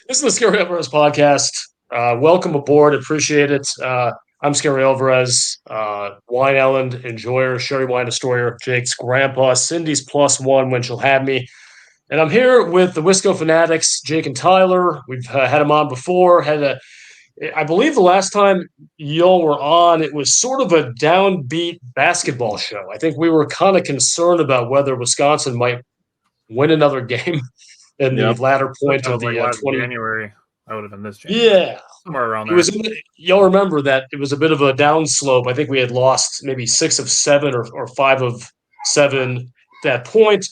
This is the Scary Alvarez podcast. Welcome aboard. Appreciate it. I'm Scary Alvarez, Wine Island enjoyer, Sherry Wine destroyer, Jake's grandpa, Cindy's plus one when she'll have me. And I'm here with the Wisco Fanatics, Jake and Tyler. We've had them on before. I believe the last time y'all were on, it was sort of a downbeat basketball show. I think we were kind of concerned about whether Wisconsin might win another game in the Yep. latter point That of was like the last 20. January. That would have been this January. Yeah, Somewhere around it there. was. Y'all remember that it was a bit of a downslope. I think we had lost maybe 6 of 7 or 5 of 7 at that point.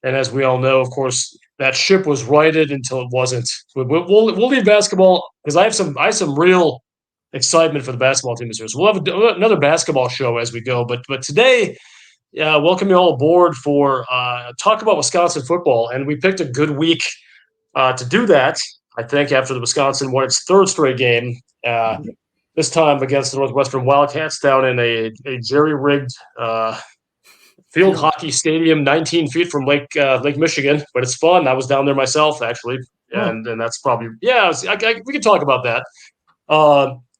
And as we all know, of course, that ship was righted until it wasn't. We'll leave basketball because I have some real excitement for the basketball team this year. So we'll have another basketball show as we go. But today, welcome you all aboard for talk about Wisconsin football, and we picked a good week to do that. I think after the Wisconsin won its third straight game, this time against the Northwestern Wildcats down in a jerry-rigged field hockey stadium, 19 feet from Lake Michigan. But it's fun. I was down there myself actually, and that's probably we could talk about that.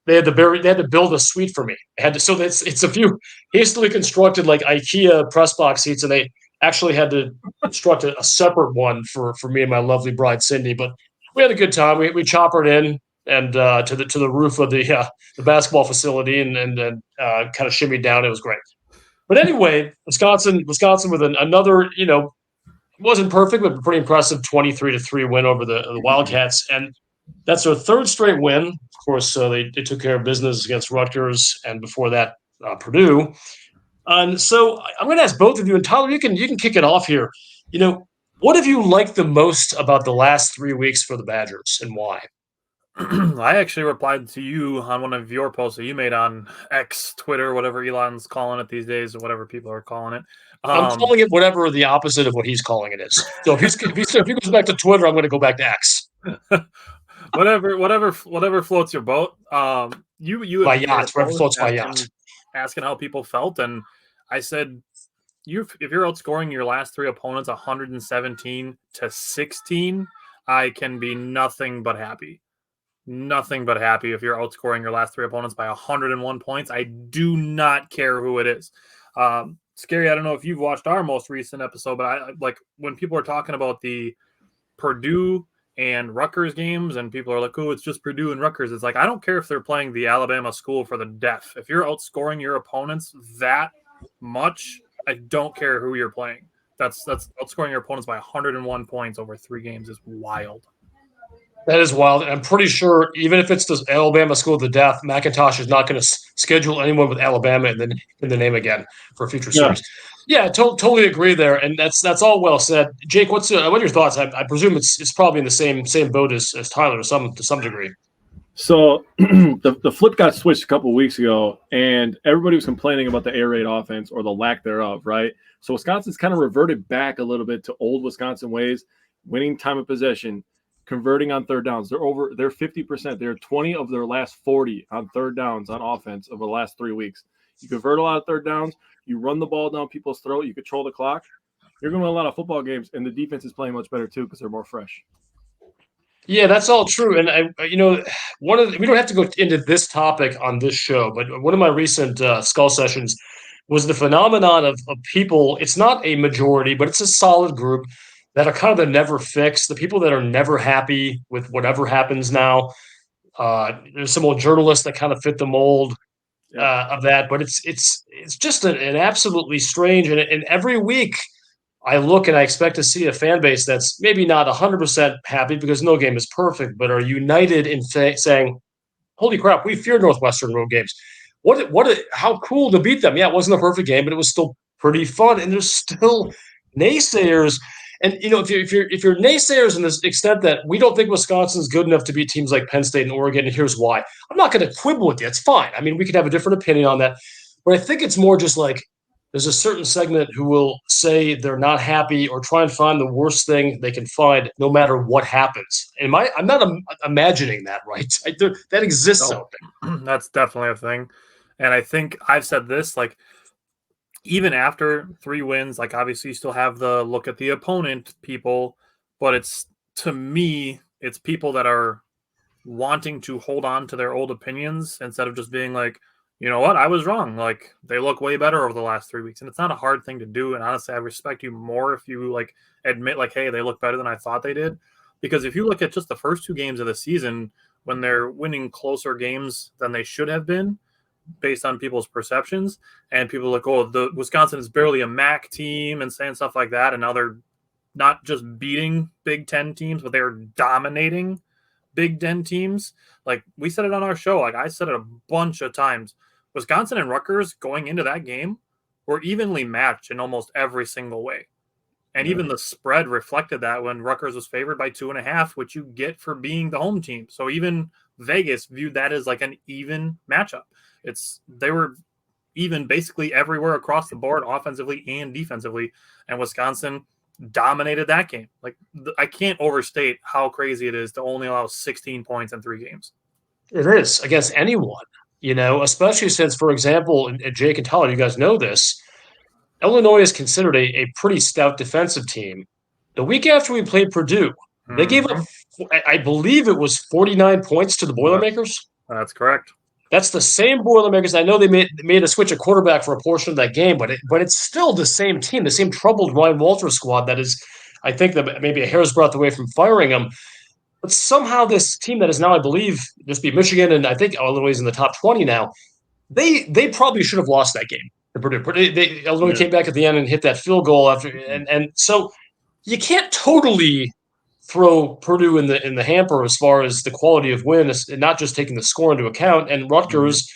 They had to build a suite for me. It's a few hastily constructed like IKEA press box seats, and they actually had to construct a separate one for me and my lovely bride Cindy. But we had a good time. We choppered in and to the roof of the basketball facility and kind of shimmied down. It was great. But anyway, Wisconsin with another, wasn't perfect, but pretty impressive 23-3 win over the Wildcats. And that's their third straight win. Of course, they took care of business against Rutgers and before that, Purdue. And so I'm going to ask both of you, and Tyler, you can kick it off here. What have you liked the most about the last 3 weeks for the Badgers and why? I actually replied to you on one of your posts that you made on X, Twitter, whatever Elon's calling it these days, or whatever people are calling it. I'm calling it whatever the opposite of what he's calling it is. So if he goes back to Twitter, I'm going to go back to X. whatever floats your boat. You my yacht, whatever floats my yacht. Asking how people felt, and I said, if you're outscoring your last 3 opponents 117-16, I can be nothing but happy. Nothing but happy if you're outscoring your last 3 opponents by 101 points. I do not care who it is. Scary, I don't know if you've watched our most recent episode, but I like when people are talking about the Purdue and Rutgers games and people are like, oh, it's just Purdue and Rutgers. It's like, I don't care if they're playing the Alabama school for the deaf. If you're outscoring your opponents that much, I don't care who you're playing. That's outscoring your opponents by 101 points over 3 games is wild. That is wild. I'm pretty sure even if it's the Alabama School of the Deaf, McIntosh is not going to schedule anyone with Alabama in the name again for a future series. Yeah, totally agree there, and that's all well said. Jake, what are your thoughts? I presume it's probably in the same boat as Tyler to some degree. So the flip got switched a couple of weeks ago, and everybody was complaining about the air raid offense or the lack thereof, right? So Wisconsin's kind of reverted back a little bit to old Wisconsin ways, winning time of possession, converting on third downs. They're 50%. They're 20 of their last 40 on third downs on offense over the last 3 weeks. You convert a lot of third downs. You run the ball down people's throat. You control the clock. You're going to win a lot of football games, and the defense is playing much better too because they're more fresh. Yeah, that's all true. And we don't have to go into this topic on this show, but one of my recent skull sessions was the phenomenon of people. It's not a majority, but it's a solid group that are kind of the never fix, the people that are never happy with whatever happens now. There's some old journalists that kind of fit the mold of that, but it's just an absolutely strange. And every week I look and I expect to see a fan base that's maybe not 100% happy because no game is perfect, but are united in saying, "Holy crap, we fear Northwestern road games. How cool to beat them! Yeah, it wasn't a perfect game, but it was still pretty fun." And there's still naysayers. And if you're naysayers in this extent that we don't think Wisconsin's good enough to beat teams like Penn State and Oregon, and here's why. I'm not going to quibble with you. It's fine. I mean, we could have a different opinion on that, but I think it's more just like there's a certain segment who will say they're not happy or try and find the worst thing they can find, no matter what happens. I'm not imagining that, right? That exists out there. That's definitely a thing, and I think I've said this like. Even after 3 wins, like obviously you still have the look at the opponent people, but it's to me It's people that are wanting to hold on to their old opinions instead of just being like, you know what, I was wrong. Like, they look way better over the last 3 weeks. And it's not a hard thing to do. And honestly, I respect you more if you like admit like, hey, they look better than I thought they did. Because if you look at just the first 2 games of the season, when they're winning closer games than they should have been based on people's perceptions, and people are like, oh, the Wisconsin is barely a MAC team and saying stuff like that. And now they're not just beating Big Ten teams, but they're dominating Big Ten teams. Like, we said it on our show. Like, I said it a bunch of times. Wisconsin and Rutgers going into that game were evenly matched in almost every single way. And even the spread reflected that when Rutgers was favored by 2.5, which you get for being the home team. So even Vegas viewed that as like an even matchup. They were even basically everywhere across the board, offensively and defensively. And Wisconsin dominated that game. Like, I can't overstate how crazy it is to only allow 16 points in 3 games. It is against anyone, especially since, for example, and Jake and Tyler, you guys know this, Illinois is considered a pretty stout defensive team. The week after we played Purdue, they gave up, I believe it was 49 points to the Boilermakers. That's correct. That's the same Boilermakers. I know they made a switch at quarterback for a portion of that game, but it's still the same team, the same troubled Ryan Walters squad that is, I think, that maybe a hair's breadth away from firing them. But somehow this team that is now, I believe, just beat Michigan, and I think Illinois is in the top 20 now, they probably should have lost that game. Illinois came back at the end and hit that field goal after, and so you can't totally throw Purdue in the hamper as far as the quality of win, and not just taking the score into account. And Rutgers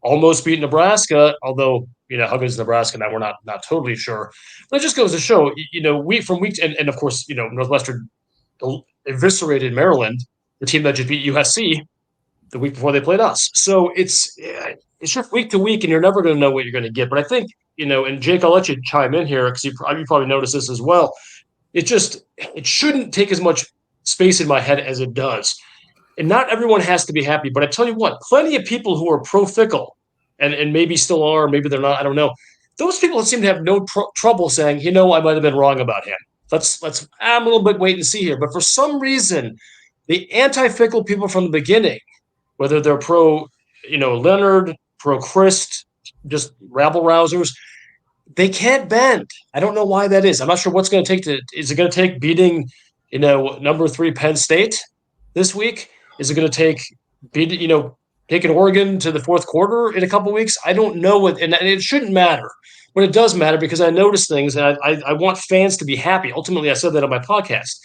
almost beat Nebraska, although how good is Nebraska now? We're not totally sure. But it just goes to show, week from week, and of course, Northwestern eviscerated Maryland, the team that just beat USC the week before they played us. So it's just week to week, and you're never going to know what you're going to get. But I think, and Jake, I'll let you chime in here because you probably noticed this as well. It shouldn't take as much space in my head as it does. And not everyone has to be happy. But I tell you what, plenty of people who are pro-fickle and maybe still are, maybe they're not, I don't know. Those people seem to have no trouble saying, I might have been wrong about him. I'm a little bit wait and see here. But for some reason, the anti-fickle people from the beginning, whether they're pro, Leonard, pro Christ, just rabble-rousers, they can't bend. I don't know why that is. I'm not sure what's going to take is it going to take beating, number 3 Penn State this week? Is it going to take taking Oregon to the fourth quarter in a couple of weeks? I don't know. And it shouldn't matter. But it does matter because I notice things, and I want fans to be happy. Ultimately, I said that on my podcast.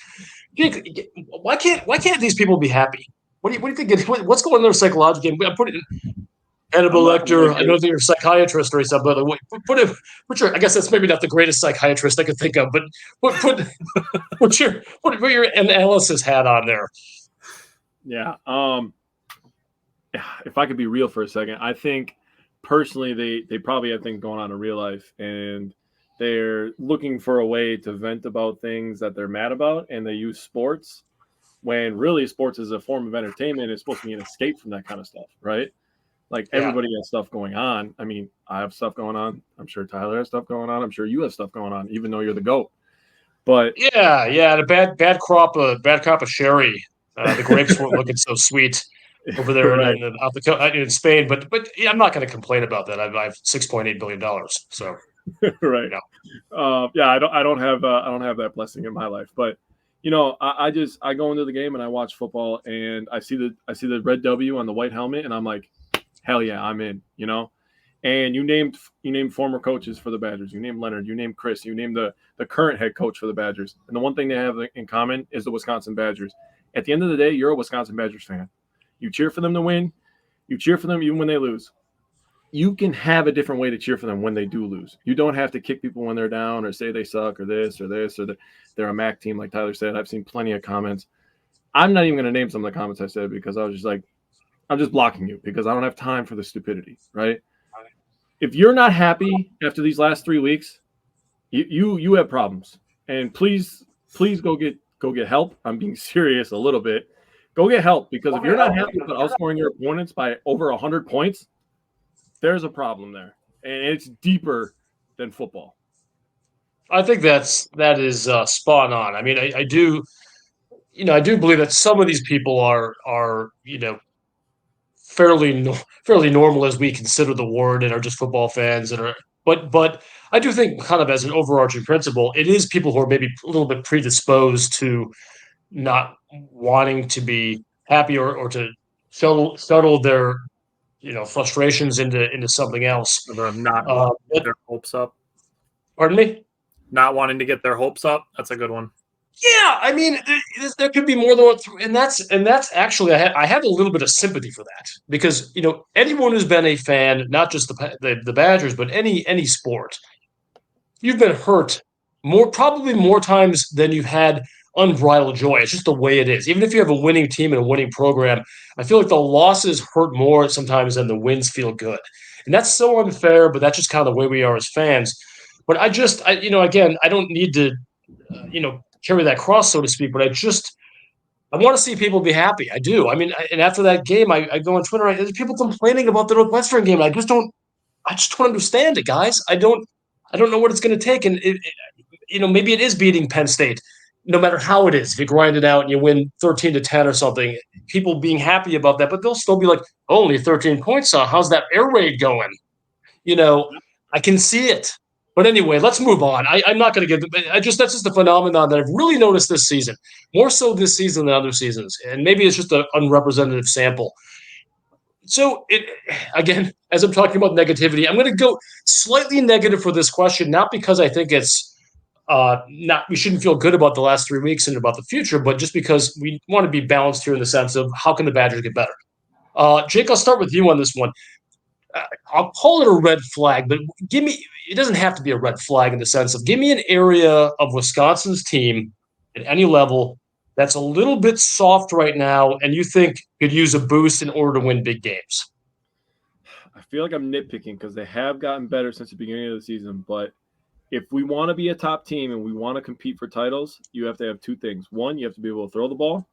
Why can't these people be happy? What do you think? What's going on there psychologically? I put it in Hannibal Lecter. I know that you're a psychiatrist or something. Put your. I guess that's maybe not the greatest psychiatrist I could think of, but put your analysis hat on there. Yeah. If I could be real for a second, I think personally they probably have things going on in real life, and they're looking for a way to vent about things that they're mad about, and they use sports when really sports is a form of entertainment. It's supposed to be an escape from that kind of stuff, right? Like, everybody has stuff going on. I mean, I have stuff going on. I'm sure Tyler has stuff going on. I'm sure you have stuff going on, even though you're the GOAT. But the bad crop of sherry. The grapes weren't looking so sweet over there in Spain. But I'm not going to complain about that. I have $6.8 billion. So right. I don't have that blessing in my life. But I go into the game and I watch football, and I see the red W on the white helmet, and I'm like, hell yeah, I'm in, And you named former coaches for the Badgers. You named Leonard. You named Chris. You named the current head coach for the Badgers. And the one thing they have in common is the Wisconsin Badgers. At the end of the day, you're a Wisconsin Badgers fan. You cheer for them to win. You cheer for them even when they lose. You can have a different way to cheer for them when they do lose. You don't have to kick people when they're down or say they suck or this or they're a MAC team, like Tyler said. I've seen plenty of comments. I'm not even going to name some of the comments I said because I was just like, I'm just blocking you because I don't have time for the stupidity, right? If you're not happy after these last 3 weeks, you have problems. And please go get help. I'm being serious a little bit. Go get help, because if you're not happy about outscoring your opponents by over 100 points, there's a problem there, and it's deeper than football. I think that is spot on. I mean, I do. I do believe that some of these people are fairly normal as we consider the word and are just football fans and are but I do think kind of as an overarching principle, it is people who are maybe a little bit predisposed to not wanting to be happy or to shuttle their frustrations into something else. They're not Uh, get their hopes up. Pardon me? Not wanting to get their hopes up. That's a good one. Yeah, I mean, there could be more than one, and that's actually I have a little bit of sympathy for that because anyone who's been a fan, not just the Badgers, but any sport, you've been hurt probably more times than you've had unbridled joy. It's just the way it is. Even if you have a winning team and a winning program, I feel like the losses hurt more sometimes than the wins feel good, and that's so unfair. But that's just kind of the way we are as fans. But again, I don't need to carry that cross, so to speak. But I want to see people be happy. I do. I mean, and after that game, I go on Twitter. There's people complaining about the Northwestern game. I just don't understand it, guys. I don't know what it's going to take. And maybe it is beating Penn State, no matter how it is. If you grind it out and you win 13-10 or something, people being happy about that, but they'll still be like, oh, only 13 points. How's that air raid going? I can see it. But anyway, let's move on. I'm not going to get. That's just a phenomenon that I've really noticed this season, more so this season than other seasons, and maybe it's just an unrepresentative sample. So, again, as I'm talking about negativity, I'm going to go slightly negative for this question, not because I think it's not we shouldn't feel good about the last 3 weeks and about the future, but just because we want to be balanced here in the sense of how can the Badgers get better. Jake, I'll start with you on this one. I'll call it a red flag, but it doesn't have to be a red flag in the sense of give me an area of Wisconsin's team at any level that's a little bit soft right now and you think could use a boost in order to win big games. I feel like I'm nitpicking because they have gotten better since the beginning of the season. But if we want to be a top team and we want to compete for titles, you have to have two things. One, you have to be able to throw the ball.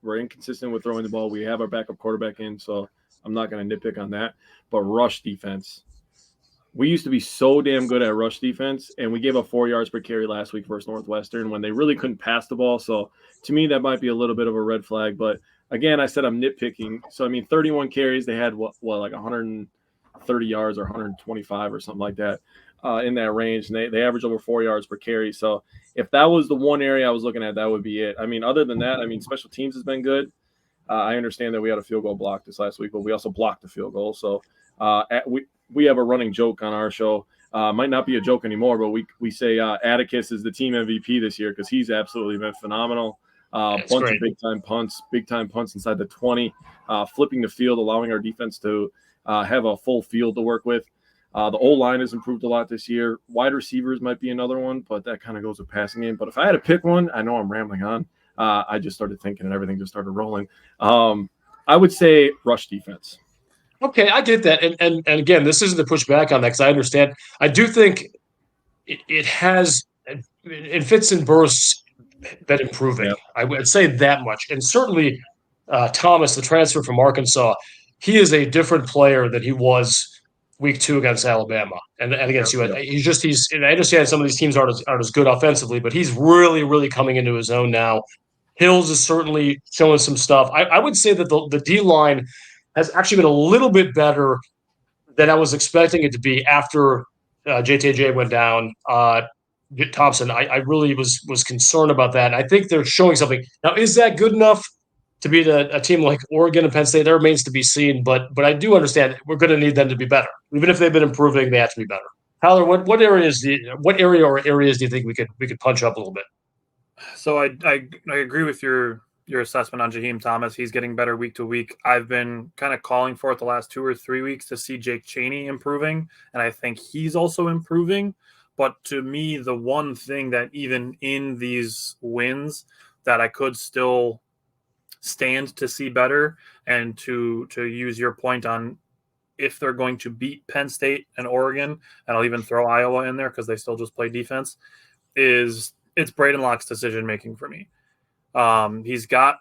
We're inconsistent with throwing the ball. We have our backup quarterback in, so I'm not going to nitpick on that. But rush defense. We used to be so damn good at rush defense, and we gave up 4 yards per carry last week versus Northwestern when they really couldn't pass the ball. So to me, that might be a little bit of a red flag. But again, I said I'm nitpicking. So, I mean, 31 carries, they had like 130 yards or 125 or something like that in that range. And they average over 4 yards per carry. So if that was the one area I was looking at, that would be it. I mean, other than that, I mean, special teams has been good. I understand that we had a field goal block this last week, but we also blocked the field goal. So we have a running joke on our show. Might not be a joke anymore, but we say Atticus is the team MVP this year because he's absolutely been phenomenal. Bunch of big time punts inside the 20, flipping the field, allowing our defense to have a full field to work with. The O-line has improved a lot this year. Wide receivers might be another one, but that kind of goes with passing game. But if I had to pick one, I know I'm rambling on. I just started thinking and everything just started rolling. I would say rush defense. Okay, I get that. And again, this isn't to push back on that because I understand. I do think it has in fits and bursts been improving. Yep. I would say that much. And certainly Thomas, the transfer from Arkansas, he is a different player than he was week 2 against Alabama and against you. Yep. And I understand some of these teams aren't as good offensively, but he's really, really coming into his own now. Hills is certainly showing some stuff. I would say that the D-line has actually been a little bit better than I was expecting it to be after JTJ went down. Thompson, I really was concerned about that. And I think they're showing something. Now, is that good enough to beat a team like Oregon and Penn State? That remains to be seen. But I do understand we're going to need them to be better. Even if they've been improving, they have to be better. Tyler, what area or areas do you think we could punch up a little bit? So I agree with your assessment on Jaheim Thomas. He's getting better week to week. I've been kind of calling for it the last 2 or 3 weeks to see Jake Chaney improving, and I think he's also improving. But to me, the one thing that even in these wins that I could still stand to see better, and to use your point on if they're going to beat Penn State and Oregon, and I'll even throw Iowa in there because they still just play defense, it's Braden Locke's decision-making for me. He's got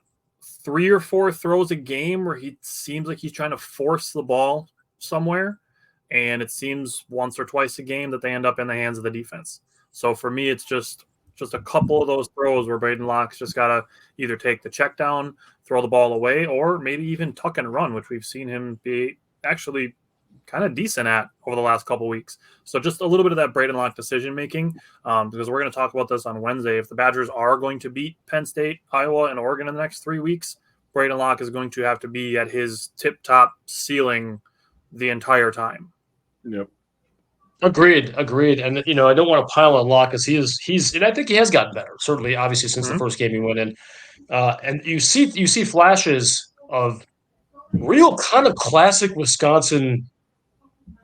3 or 4 throws a game where he seems like he's trying to force the ball somewhere, and it seems once or twice a game that they end up in the hands of the defense. So for me, it's just just a couple of those throws where Braden Locke's just got to either take the check down, throw the ball away, or maybe even tuck and run, which we've seen him be actually kind of decent at over the last couple of weeks. So just a little bit of that Braden Locke decision making, because we're going to talk about this on Wednesday. If the Badgers are going to beat Penn State, Iowa, and Oregon in the next 3 weeks, Braden Locke is going to have to be at his tip-top ceiling the entire time. Yep. Agreed. And I don't want to pile on Locke because he's and I think he has gotten better. Certainly, obviously, since the first game he went in, and you see flashes of real kind of classic Wisconsin.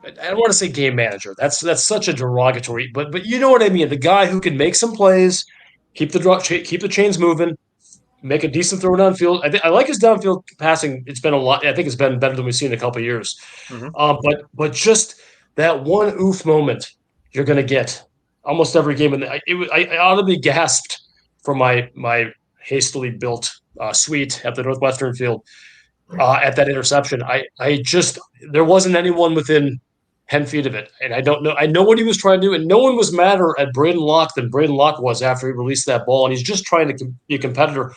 I don't want to say game manager. That's such a derogatory, but you know what I mean. The guy who can make some plays, keep the chains moving, make a decent throw downfield. I like his downfield passing. It's been a lot. I think it's been better than we've seen in a couple of years. But just that one oof moment you're going to get almost every game, and I audibly gasped from my hastily built suite at the Northwestern field at that interception. There wasn't anyone within 10 feet of it, and I don't know. I know what he was trying to do, and no one was madder at Braden Locke than Braden Locke was after he released that ball, and he's just trying to be a competitor.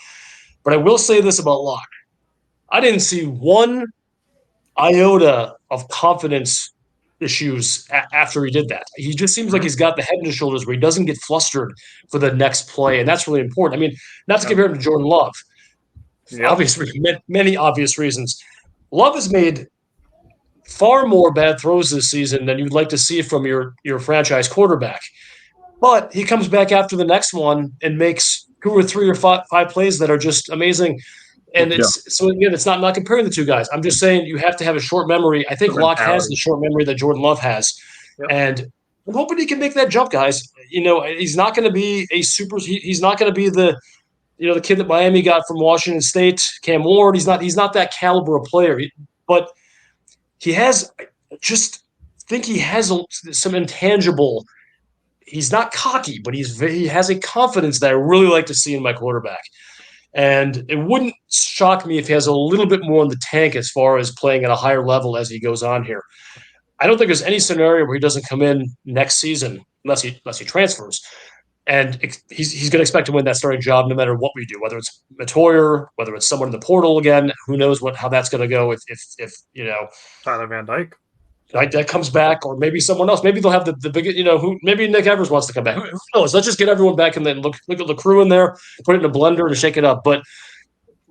But I will say this about Locke. I didn't see one iota of confidence issues after he did that. He just seems like he's got the head and his shoulders where he doesn't get flustered for the next play, and that's really important. I mean, not to compare him to Jordan Love. Obviously, many obvious reasons. Love has made far more bad throws this season than you'd like to see from your franchise quarterback. But he comes back after the next one and makes 2 or 3 or 5 plays that are just amazing. And so again, it's not comparing the two guys. I'm just saying you have to have a short memory. I think Locke has the short memory that Jordan Love has. And I'm hoping he can make that jump, guys. He's not going to be a super – he's not going to be the kid that Miami got from Washington State, Cam Ward. He's not that caliber of player. But he has – just think he has some intangible – he's not cocky, but he has a confidence that I really like to see in my quarterback. And it wouldn't shock me if he has a little bit more in the tank as far as playing at a higher level as he goes on here. I don't think there's any scenario where he doesn't come in next season unless he transfers. And he's going to expect to win that starting job no matter what we do, whether it's Matoyer, whether it's someone in the portal again. Who knows how that's going to go if Tyler Van Dyke. That comes back, or maybe someone else. Maybe they'll have the big, who maybe Nick Evers wants to come back. Who knows? Let's just get everyone back and then look at the crew in there, put it in a blender and shake it up. But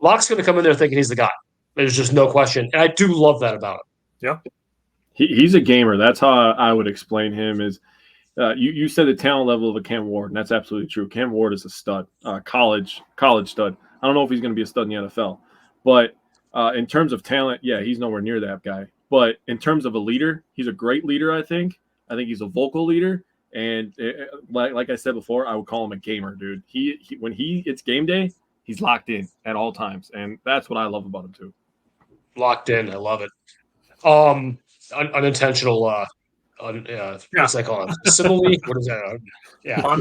Locke's going to come in there thinking he's the guy. There's just no question, and I do love that about him. Yeah, he's a gamer. That's how I would explain him. Is you said the talent level of a Cam Ward, and that's absolutely true. Cam Ward is a stud, college stud. I don't know if he's going to be a stud in the NFL, but in terms of talent, yeah, he's nowhere near that guy. But in terms of a leader, he's a great leader, I think. I think he's a vocal leader. And like I said before, I would call him a gamer, dude. He when it's game day, he's locked in at all times. And that's what I love about him, too. Locked in. I love it. Unintentional, what's that called? Simile? What is that? Yeah.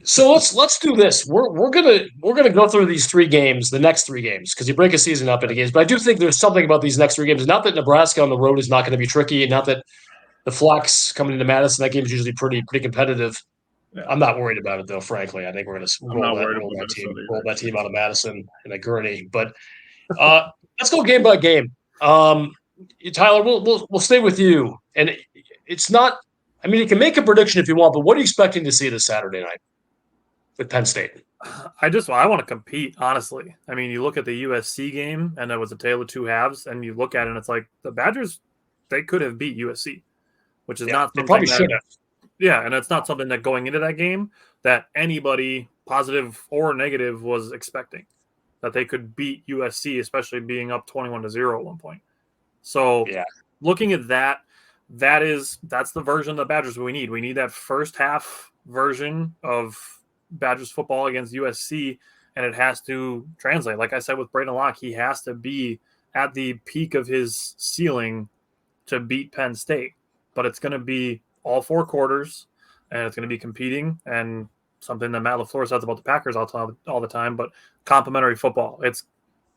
So let's do this. We're gonna go through these 3 games, the next 3 games, because you break a season up into games. But I do think there's something about these next 3 games. Not that Nebraska on the road is not going to be tricky, and not that the Flux coming into Madison, that game is usually pretty competitive. Yeah. I'm not worried about it though, frankly. I think we're gonna roll that team out of Madison in a gurney. But let's go game by game. Tyler, we'll stay with you. And it's not. I mean, you can make a prediction if you want, but what are you expecting to see this Saturday night with Penn State? I want to compete, honestly. I mean, you look at the USC game, and it was a tale of 2 halves, and you look at it, and it's like the Badgers, they could have beat USC, which is not something they probably should have. Yeah, and it's not something that going into that game that anybody, positive or negative, was expecting, that they could beat USC, especially being up 21-0 at one point. So looking at that, that's the version of the Badgers we need. We need that first half version of Badgers football against USC, and it has to translate. Like I said with Braden Locke, he has to be at the peak of his ceiling to beat Penn State. But it's going to be all 4 quarters, and it's going to be competing, and something that Matt LaFleur says about the Packers all the time, but complimentary football. It's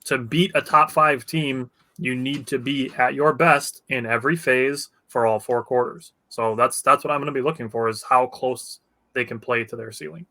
to beat a top 5 team, you need to be at your best in every phase for all 4 quarters. So that's what I'm going to be looking for, is how close they can play to their ceiling.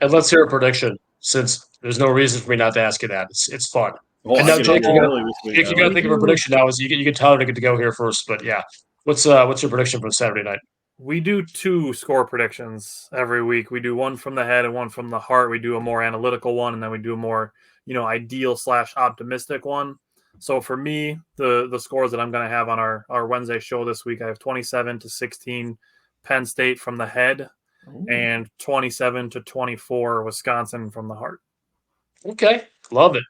And let's hear a prediction, since there's no reason for me not to ask you that. It's fun. Oh, And I'm now, getting Jake, a little early this week. You got to think of a prediction now. Is you get Tyler to get to go here first, but yeah, what's your prediction for Saturday night? We do 2 score predictions every week. We do one from the head and one from the heart. We do a more analytical one, and then we do a more, ideal / optimistic one. So for me, the scores that I'm going to have on our Wednesday show this week, I have 27-16 Penn State from the head. Ooh. And 27-24 Wisconsin from the heart. Okay, love it.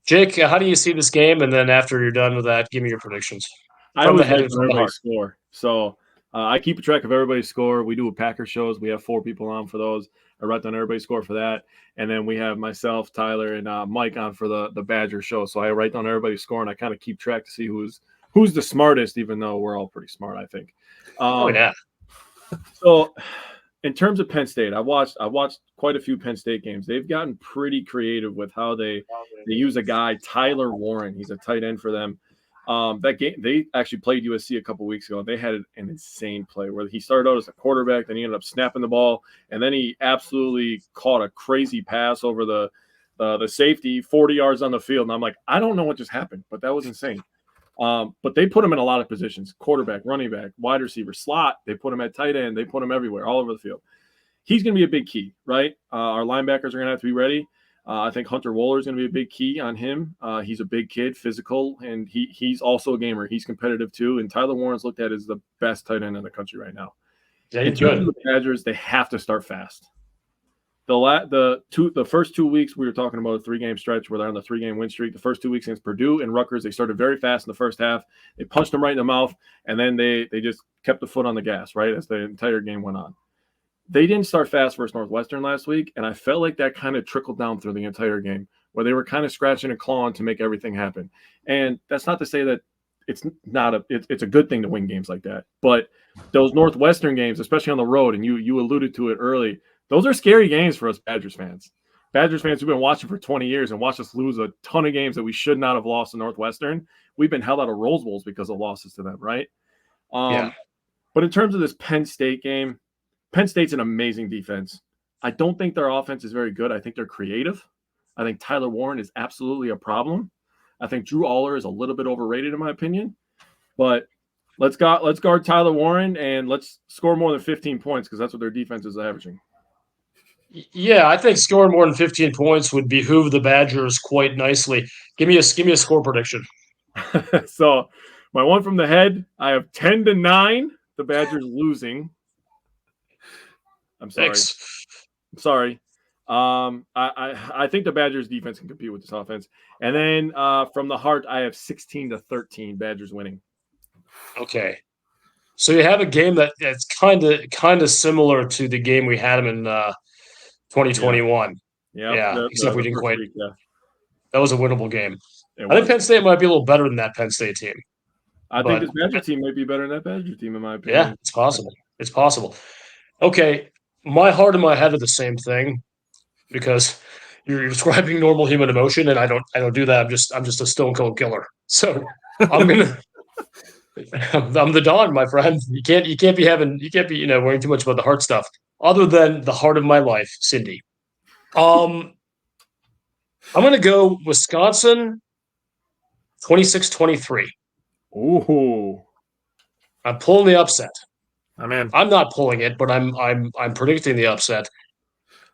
Jake, how do you see this game? And then after you're done with that, give me your predictions. I From the always head write and down from the heart. everybody's score. So I keep a track of everybody's score. We do a Packer shows. We have 4 people on for those. I write down everybody's score for that. And then we have myself, Tyler, and Mike on for the Badger show. So I write down everybody's score, and I kind of keep track to see who's the smartest, even though we're all pretty smart, I think. Oh, yeah. So in terms of Penn State, I watched quite a few Penn State games. They've gotten pretty creative with how they use a guy, Tyler Warren. He's a tight end for them. That game, they actually played USC a couple weeks ago. They had an insane play where he started out as a quarterback, then he ended up snapping the ball, and then he absolutely caught a crazy pass over the safety 40 yards on the field. And I'm like, I don't know what just happened, but that was insane. But they put him in a lot of positions: quarterback, running back, wide receiver, slot. They put him at tight end. They put him everywhere, all over the field. He's going to be a big key, right? Our linebackers are going to have to be ready. I think Hunter Wohler is going to be a big key on him. He's a big kid, physical, and he's also a gamer. He's competitive too. And Tyler Warren's looked at as the best tight end in the country right now. Yeah, he's good. The Badgers, they have to start fast. The first 2 weeks, we were talking about a 3-game stretch where they're on the 3-game win streak. The first 2 weeks against Purdue and Rutgers, they started very fast in the first half. They punched them right in the mouth, and then they just kept the foot on the gas, right, as the entire game went on. They didn't start fast versus Northwestern last week, and I felt like that kind of trickled down through the entire game, where they were kind of scratching and clawing to make everything happen. And that's not to say that it's a good thing to win games like that. But those Northwestern games, especially on the road, and you alluded to it early, those are scary games for us Badgers fans. Badgers fans who've been watching for 20 years and watched us lose a ton of games that we should not have lost to Northwestern. We've been held out of Rose Bowls because of losses to them, right? Yeah. But in terms of this Penn State game, Penn State's an amazing defense. I don't think their offense is very good. I think they're creative. I think Tyler Warren is absolutely a problem. I think Drew Aller is a little bit overrated in my opinion. But let's guard Tyler Warren and let's score more than 15 points because that's what their defense is averaging. Yeah, I think scoring more than 15 points would behoove the Badgers quite nicely. Give me a score prediction. So my one from the head, I have 10-9. The Badgers losing. I'm sorry. Thanks. I'm sorry. I think the Badgers defense can compete with this offense. And then from the heart, I have 16-13 Badgers winning. Okay. So you have a game that's kind of similar to the game we had them in 2021. Yeah. Except we didn't quite. Week, yeah. That was a winnable game. I think Penn State might be a little better than that Penn State team. I think this Badger team might be better than that Badger team, in my opinion. Yeah, it's possible. It's possible. Okay, my heart and my head are the same thing because you're describing normal human emotion, and I don't do that. I'm just a stone cold killer. So I'm the Don, my friend. You can't be worrying too much about the heart stuff. Other than the heart of my life, Cindy. I'm gonna go Wisconsin 26-23. Ooh. I'm pulling the upset. I'm in. I'm not pulling it, but I'm predicting the upset.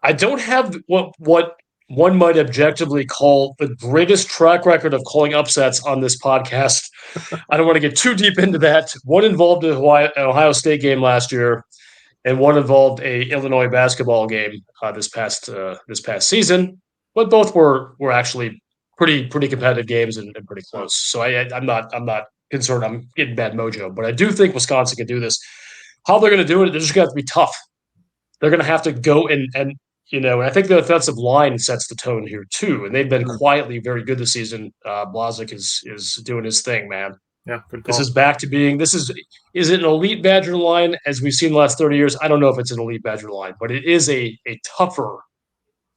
I don't have what one might objectively call the greatest track record of calling upsets on this podcast. I don't want to get too deep into that. One involved an Ohio State game last year, and one involved a Illinois basketball game this past season. But both were actually pretty competitive games and pretty close. So I'm not concerned I'm getting bad mojo, but I do think Wisconsin can do this. How they're going to do it, they're just going to have to be tough. They're going to have to go and I think the offensive line sets the tone here too, and they've been quietly very good this season. Blazik is doing his thing, man. Yeah, good call. This is back to being. Is it an elite Badger line as we've seen the last 30 years? I don't know if it's an elite Badger line, but it is a tougher,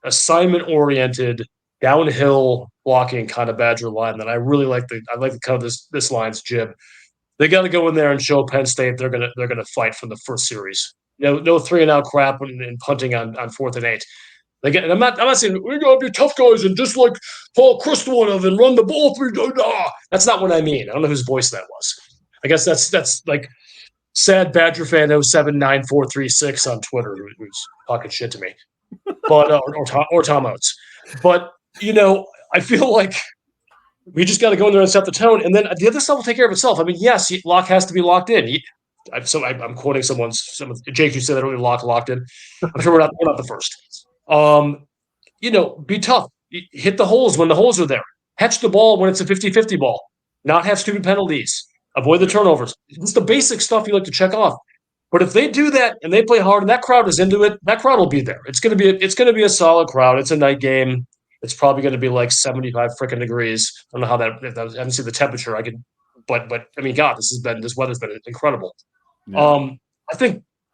assignment-oriented, downhill blocking kind of Badger line that I really like. I like the kind of this line's jib. They got to go in there and show Penn State they're gonna fight from the first series, no 3-and-out crap and punting on 4th and 8. Again, I'm not saying we're going to be tough guys and just like Paul Christwanov and run the ball 3. That's not what I mean. I don't know whose voice that was. I guess that's like sad Badger fan 0794436 on Twitter who's talking shit to me, but or Tom Oates. But I feel like we just got to go in there and set the tone, and then the other stuff will take care of itself. I mean, yes, Locke has to be locked in. I'm quoting someone. Jake, you said that only locked in. I'm sure we're not the first. Be tough. Hit the holes when the holes are there. Catch the ball when it's a 50-50 ball. Not have stupid penalties. Avoid the turnovers. It's the basic stuff you like to check off. But if they do that and they play hard and that crowd is into it, that crowd will be there. It's going to be a solid crowd. It's a night game. It's probably going to be like 75 freaking degrees. I don't know how that. I haven't seen the temperature. But I mean, God, this weather's been incredible. Yeah. I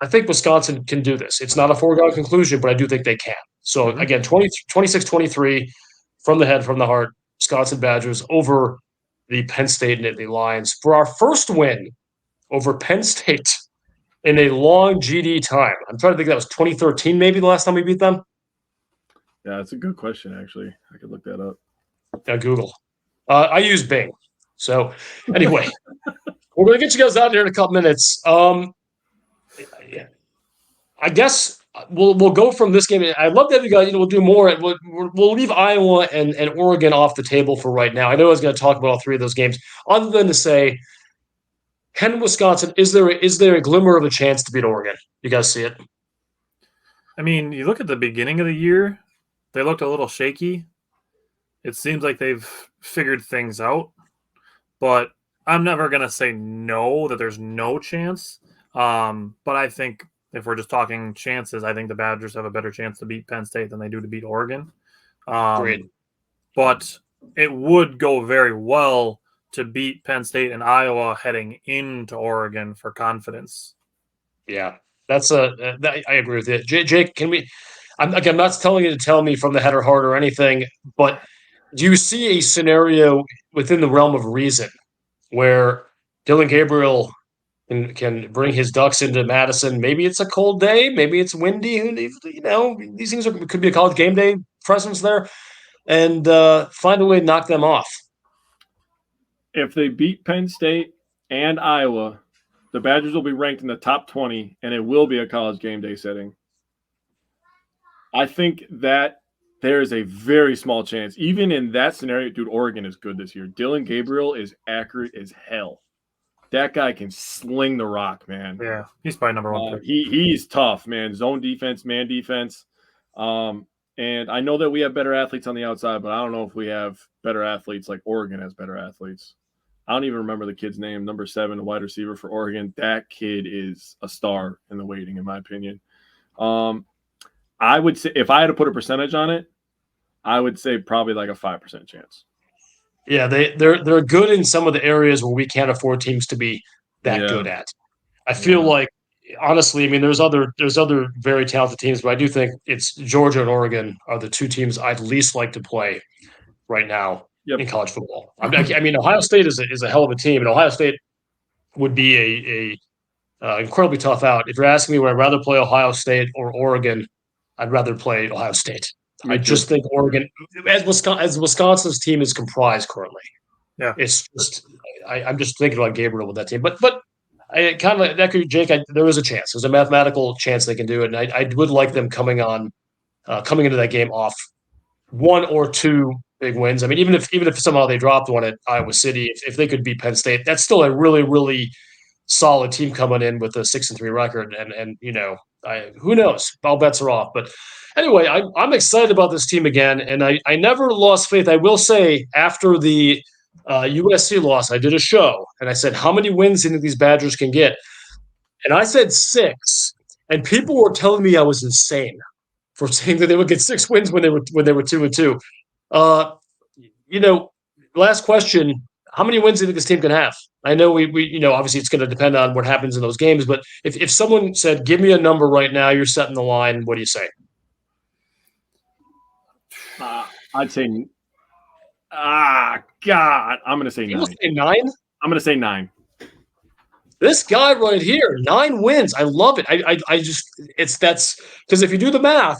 think Wisconsin can do this. It's not a foregone conclusion, but I do think they can. So again, 26-23 from the head, from the heart. Wisconsin Badgers over the Penn State Nittany Lions for our first win over Penn State in a long GD time. I'm trying to think that was 2013, maybe the last time we beat them. Yeah, that's a good question, actually. I could look that up. Google. I use Bing. So anyway, we're going to get you guys out here in a couple minutes. I guess we'll go from this game. I'd love to have you guys. We'll do more. We'll leave Iowa and Oregon off the table for right now. I know I was going to talk about all 3 of those games, other than to say, can Wisconsin? Is there a glimmer of a chance to beat Oregon? You guys see it? I mean, you look at the beginning of the year, they looked a little shaky. It seems like they've figured things out, but I'm never going to say no, that there's no chance. But I think if we're just talking chances, I think the Badgers have a better chance to beat Penn State than they do to beat Oregon. Great. But it would go very well to beat Penn State and Iowa heading into Oregon for confidence. Yeah, I agree with it. Jake, can we? I'm not telling you to tell me from the head or heart or anything, but do you see a scenario within the realm of reason where Dylan Gabriel can bring his Ducks into Madison? Maybe it's a cold day, maybe it's windy. These things could be a college game day presence there, and find a way to knock them off. If they beat Penn State and Iowa, the Badgers will be ranked in the top 20, and it will be a college game day setting. I think that there is a very small chance. Even in that scenario, dude, Oregon is good this year. Dylan Gabriel is accurate as hell. That guy can sling the rock, man. Yeah, he's probably number 1 pick. He's tough, man. Zone defense, man defense. And I know that we have better athletes on the outside, but I don't know if we have better athletes like Oregon has better athletes. I don't even remember the kid's name, number 7, the wide receiver for Oregon. That kid is a star in the waiting, in my opinion. I would say if I had to put a percentage on it, I would say probably like a 5% chance. Yeah, they're good in some of the areas where we can't afford teams to be that good at. I feel like, honestly, I mean, there's other very talented teams, but I do think it's Georgia and Oregon are the 2 teams I'd least like to play right now in college football. I mean, Ohio State is a hell of a team, and Ohio State would be a incredibly tough out. If you're asking me, would I rather play Ohio State or Oregon? I'd rather play Ohio State. I just think Oregon, as Wisconsin's team is comprised currently. Yeah, it's just I'm just thinking about Gabriel with that team, but I kind of that could Jake. There is a chance. There's a mathematical chance they can do it, and I would like them coming into that game off 1 or 2 big wins. I mean, even if somehow they dropped one at Iowa City, if they could beat Penn State, that's still a really, really solid team coming in with a 6-3 record, and who knows? All bets are off. But anyway, I'm excited about this team again, and I never lost faith. I will say after the USC loss, I did a show, and I said, how many wins do you think these Badgers can get? And I said 6, and people were telling me I was insane for saying that they would get 6 wins when they were 2-2. Last question. How many wins do you think this team can have? I know we obviously it's going to depend on what happens in those games, but if someone said, give me a number right now, you're setting the line, what do you say? I'd say, God, I'm going to say 9. You say 9? I'm going to say 9. This guy right here, 9 wins. I love it. I just that's because if you do the math,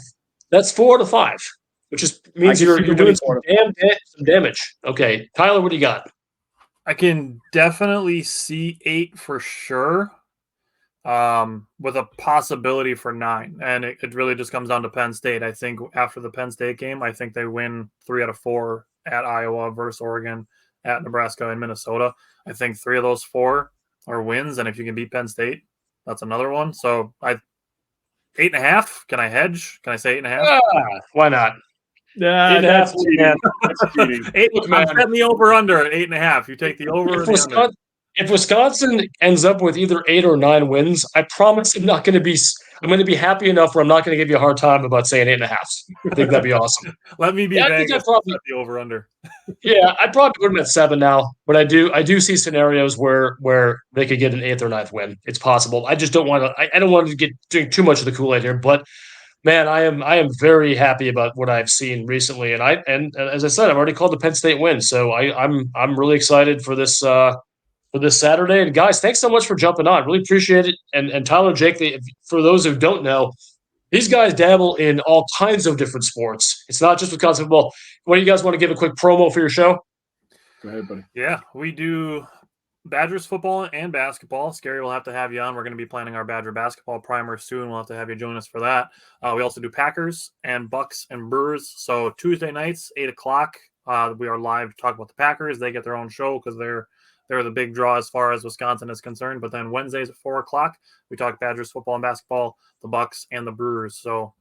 that's 4 to 5, which just means you're doing some some damage. Okay, Tyler, what do you got? I can definitely see 8 for sure, with a possibility for 9. And it really just comes down to Penn State. I think after the Penn State game, I think they win 3 out of 4 at Iowa versus Oregon, at Nebraska and Minnesota. I think 3 of those 4 are wins. And if you can beat Penn State, that's another one. So 8.5. Can I hedge? Can I say 8.5? Why not? Yeah, that's cheating. That's cheating. I'm setting the over under at 8.5. You take the over or the under. If Wisconsin ends up with either 8 or 9 wins, I promise I'm going to be happy enough where I'm not going to give you a hard time about saying 8.5. I think that'd be awesome. Let me be Vegas. The over under. Yeah, I'd probably put them at 7 now, but I do see scenarios where they could get an 8th or 9th win. It's possible. I just don't want to. I don't want to drink too much of the Kool-Aid here, but man, I am very happy about what I've seen recently, and as I said, I've already called the Penn State win, so I'm really excited for this Saturday. And guys, thanks so much for jumping on. Really appreciate it. And Tyler, Jake, for those who don't know, these guys dabble in all kinds of different sports. It's not just Wisconsin football. What do you guys want to give a quick promo for your show? Go ahead, buddy. Yeah, we do Badgers football and basketball. Scary, we'll have to have you on. We're going to be planning our Badger basketball primer soon. We'll have to have you join us for that. We also do Packers and Bucks and Brewers. So Tuesday nights, 8 o'clock, we are live to talk about the Packers. They get their own show because they're the big draw as far as Wisconsin is concerned. But then Wednesdays at 4 o'clock, we talk Badgers football and basketball, the Bucks and the Brewers. So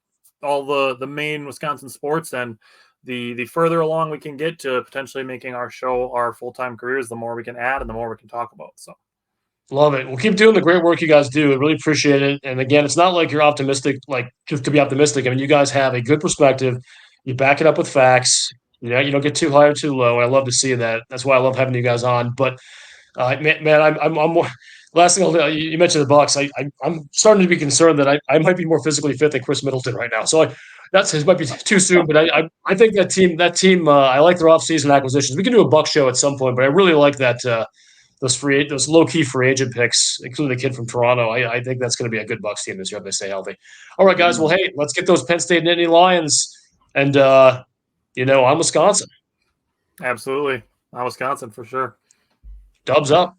all the main Wisconsin sports, and the further along we can get to potentially making our show our full-time careers, the more we can add and the more we can talk about. So love it. We'll keep doing the great work you guys do. I really appreciate it. And again, it's not like you're optimistic, like just to be optimistic. I mean, you guys have a good perspective. You back it up with facts. You don't get too high or too low. And I love to see that. That's why I love having you guys on. But man, I'm more. Last thing you mentioned the Bucks. I'm starting to be concerned that I might be more physically fit than Chris Middleton right now. So it might be too soon. But I think that team. I like their offseason acquisitions. We can do a Buck show at some point. But I really like that those low key free agent picks, including the kid from Toronto. I think that's going to be a good Bucks team this year if they stay healthy. All right, guys. Well, hey, let's get those Penn State Nittany Lions, and I'm Wisconsin. Absolutely, I'm Wisconsin for sure. Dubs up.